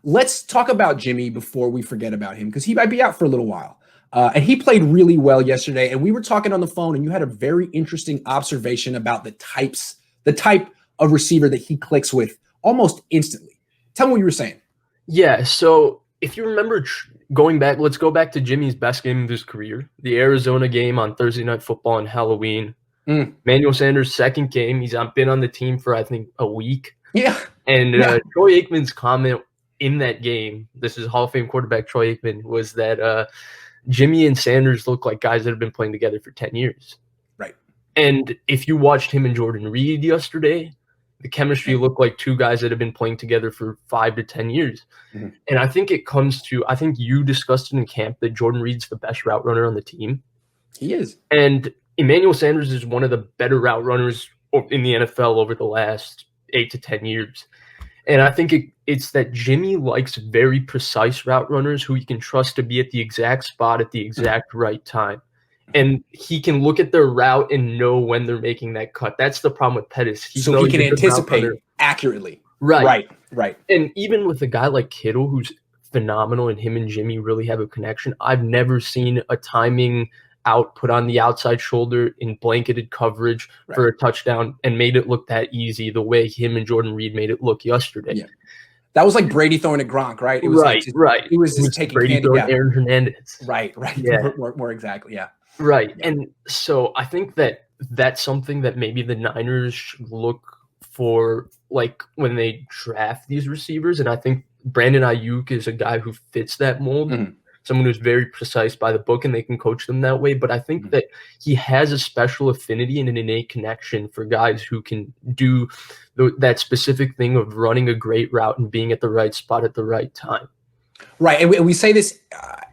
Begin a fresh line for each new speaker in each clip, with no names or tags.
let's talk about Jimmy before we forget about him, because he might be out for a little while. And he played really well yesterday. And we were talking on the phone, and you had a very interesting observation about the type of receiver that he clicks with almost instantly. Tell me what you were saying.
Yeah, so if you remember going back, let's go back to Jimmy's best game of his career, the Arizona game on Thursday Night Football on Halloween. Emmanuel Sanders' second game. He's been on the team for, I think, a week.
Yeah.
And Troy Aikman's comment in that game, this is Hall of Fame quarterback Troy Aikman, was that Jimmy and Sanders look like guys that have been playing together for 10 years.
Right.
And if you watched him and Jordan Reed yesterday, the chemistry looked like two guys that have been playing together for 5 to 10 years. Mm-hmm. And I think it comes to, I think you discussed it in camp that Jordan Reed's the best route runner on the team.
He is.
And Emmanuel Sanders is one of the better route runners in the NFL over the last 8 to 10 years. And I think it's that Jimmy likes very precise route runners who he can trust to be at the exact spot at the exact right time. And he can look at their route and know when they're making that cut. That's the problem with Pettis.
So he can anticipate accurately.
Right.
Right.
And even with a guy like Kittle, who's phenomenal, and him and Jimmy really have a connection, I've never seen a timing out put on the outside shoulder in blanketed coverage for a touchdown and made it look that easy the way him and Jordan Reed made it look yesterday.
Yeah. That was like Brady throwing at Gronk, right? It was
right.
It was just taking
Brady throwing Aaron Hernandez.
Right.
Yeah.
More exactly, yeah.
Right. Yeah. And so I think that that's something that maybe the Niners should look for, like, when they draft these receivers. And I think Brandon Ayuk is a guy who fits that mold. Mm-hmm. Someone who's very precise by the book, and they can coach them that way. But I think that he has a special affinity and an innate connection for guys who can do that specific thing of running a great route and being at the right spot at the right time.
Right. And we say this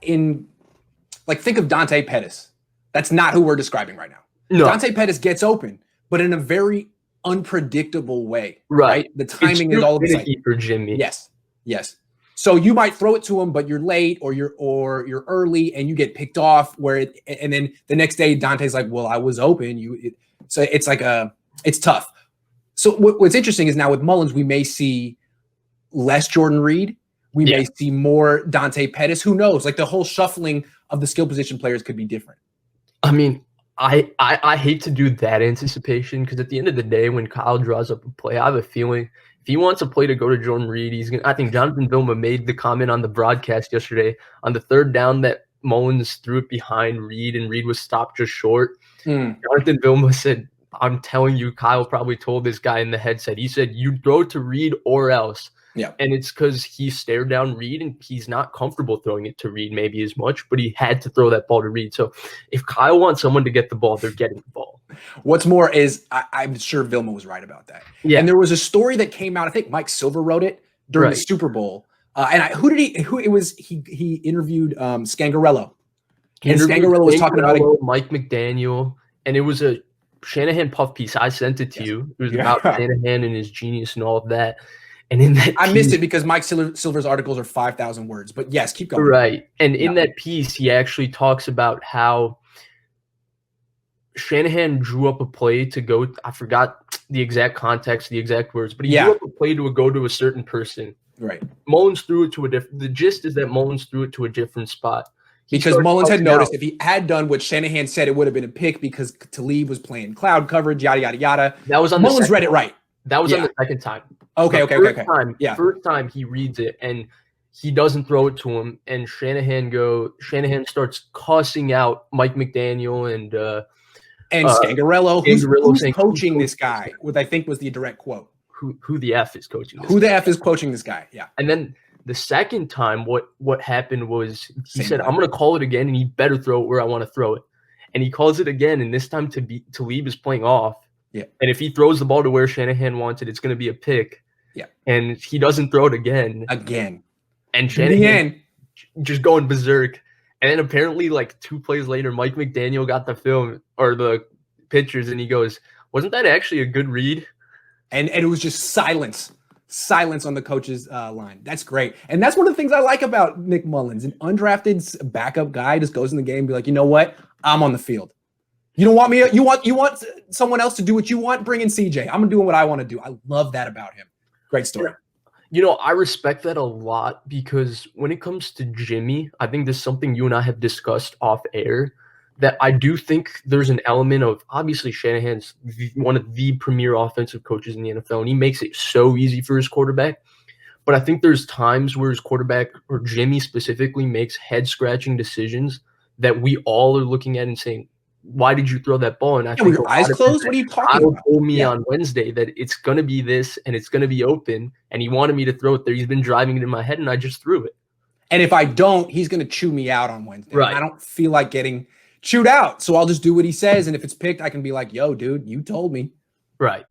think of Dante Pettis. That's not who we're describing right now. No. Dante Pettis gets open, but in a very unpredictable way.
Right.
The timing is all of a sudden.
For Jimmy.
Yes. So you might throw it to him, but you're late or you're early and you get picked off. And then the next day Dante's like, "Well, I was open." So it's like it's tough. So what's interesting is now with Mullins, we may see less Jordan Reed. We may see more Dante Pettis. Who knows? Like the whole shuffling of the skill position players could be different.
I mean, I hate to do that anticipation, because at the end of the day, when Kyle draws up a play, I have a feeling if he wants a play to go to Jordan Reed, he's gonna. I think Jonathan Vilma made the comment on the broadcast yesterday on the third down that Mullins threw it behind Reed and Reed was stopped just short. Jonathan Vilma said, "I'm telling you, Kyle probably told this guy in the headset. He said, you throw to Reed or else."
Yeah.
And it's because he stared down Reed and he's not comfortable throwing it to Reed maybe as much, but he had to throw that ball to Reed. So if Kyle wants someone to get the ball, they're getting the ball.
What's more is I'm sure Vilma was right about that. Yeah. And there was a story that came out, I think Mike Silver wrote it during the Super Bowl. He interviewed Scangarello. And Scangarello was talking about
Mike McDaniel, and it was a Shanahan puff piece. I sent it to you. It was about Shanahan and his genius and all of that. And in that
I missed it because Mike Silver's articles are 5,000 words. But yes, keep going.
Right. And in that piece, he actually talks about how Shanahan drew up a play to go. I forgot the exact context, the exact words, but he drew up a play to go to a certain person.
Right.
Mullins threw it to a different. The gist is that Mullins threw it to a different spot.
Because Mullins had noticed if he had done what Shanahan said, it would have been a pick because Talib was playing cloud coverage, yada, yada, yada.
That was on
Mullins read it right.
That was on the second time.
Okay.
First time he reads it and he doesn't throw it to him, and Shanahan starts cussing out Mike McDaniel and
Scangarello, who's coaching this guy, what I think was the direct quote.
Who the F is coaching this
guy? Who the F is coaching this guy, yeah.
And then the second time, what happened was he said, "I'm going to call it again, and he better throw it where I want to throw it." And he calls it again, and this time Talib is playing off.
Yeah.
And if he throws the ball to where Shanahan wants it, it's going to be a pick.
Yeah.
And he doesn't throw it again. And Shanahan just going berserk. And then apparently, like 2 plays later, Mike McDaniel got the film or the pictures, and he goes, "Wasn't that actually a good read?"
And it was just silence on the coach's line. That's great. And that's one of the things I like about Nick Mullins. An undrafted backup guy just goes in the game and be like, "You know what? I'm on the field. You don't want me. You want someone else to do what you want? Bring in CJ. I'm doing what I want to do." I love that about him. Great story.
I respect that a lot because when it comes to Jimmy, I think there's something you and I have discussed off air that I do think there's an element of obviously Shanahan's one of the premier offensive coaches in the NFL, and he makes it so easy for his quarterback. But I think there's times where his quarterback or Jimmy specifically makes head scratching decisions that we all are looking at and saying, why did you throw that ball? And I
Yeah, with
think a
your
lot
eyes
of times
closed. What are you talking
Kyle
about?
told me
Yeah.
on Wednesday that it's going to be this and it's going to be open, and he wanted me to throw it there. He's been driving it in my head, and I just threw it.
And if I don't, he's going to chew me out on Wednesday.
Right.
And I don't feel like getting chewed out. So I'll just do what he says. And if it's picked, I can be like, yo, dude, you told me.
Right.